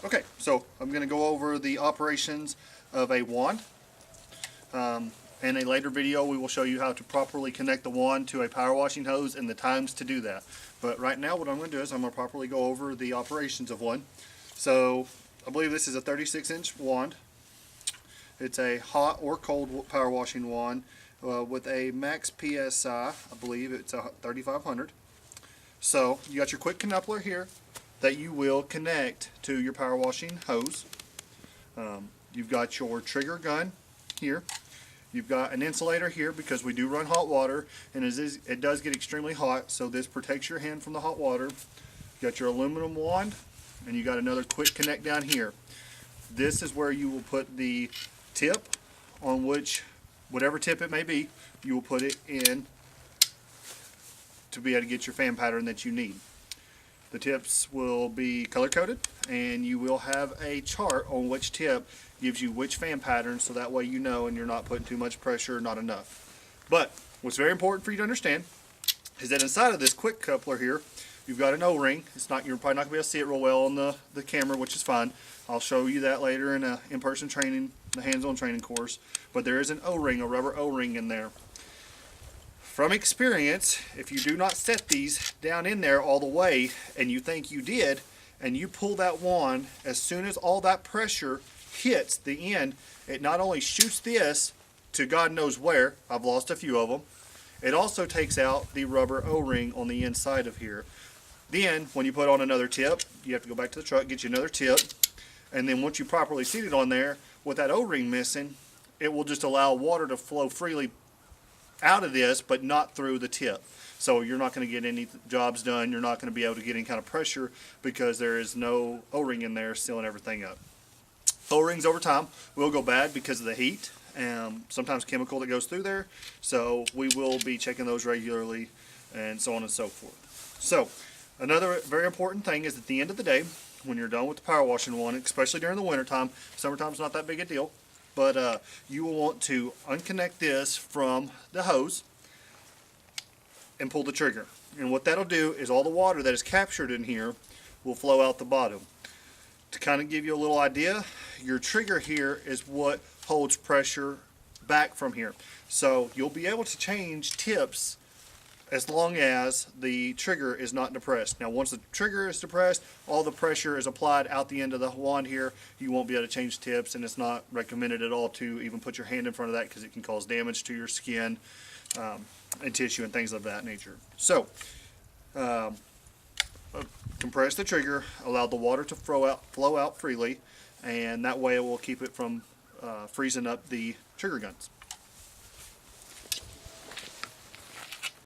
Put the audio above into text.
Okay, so I'm going to go over the operations of a wand. In a later video we will show you how to properly connect the wand to a power washing hose and the times to do that. But right now what I'm going to do is I'm going to properly go over the operations of one. So I believe this is a 36-inch wand. It's a hot or cold power washing wand with a max PSI. I believe it's a 3500. So you got your quick coupler here that you will connect to your power washing hose. You've got your trigger gun here. You've got an insulator here because we do run hot water, and it does get extremely hot, so this protects your hand from the hot water. You got your aluminum wand, and you got another quick connect down here. This is where you will put the tip on which, whatever tip it may be, you will put it in to be able to get your fan pattern that you need. The tips will be color coded, and you will have a chart on which tip gives you which fan pattern, so that way you know and you're not putting too much pressure or not enough. But what's very important for you to understand is that inside of this quick coupler here, you've got an O-ring. You're probably not going to be able to see it real well on the camera, which is fine. I'll show you that later in a in-person training, the hands-on training course. But there is an O-ring, a rubber O-ring in there. From experience, if you do not set these down in there all the way and you think you did, and you pull that wand, as soon as all that pressure hits the end, it not only shoots this to God knows where, I've lost a few of them, it also takes out the rubber O-ring on the inside of here. Then, when you put on another tip, you have to go back to the truck, get you another tip, and then once you properly seat it on there, with that O-ring missing, it will just allow water to flow freely out of this, but not through the tip. So you're not going to get any jobs done. You're not going to be able to get any kind of pressure because there is no O-ring in there sealing everything up. O-rings over time will go bad because of the heat and sometimes chemical that goes through there. So we will be checking those regularly and so on and so forth. So another very important thing is at the end of the day, when you're done with the power washing one, especially during the winter time, summertime's not that big a deal, but you will want to unconnect this from the hose and pull the trigger. And what that'll do is all the water that is captured in here will flow out the bottom. To kind of give you a little idea, your trigger here is what holds pressure back from here. So you'll be able to change tips as long as the trigger is not depressed. Now once the trigger is depressed, all the pressure is applied out the end of the wand here. You won't be able to change tips, and it's not recommended at all to even put your hand in front of that because it can cause damage to your skin and tissue and things of that nature. So compress the trigger, allow the water to flow out freely, and that way it will keep it from freezing up the trigger guns.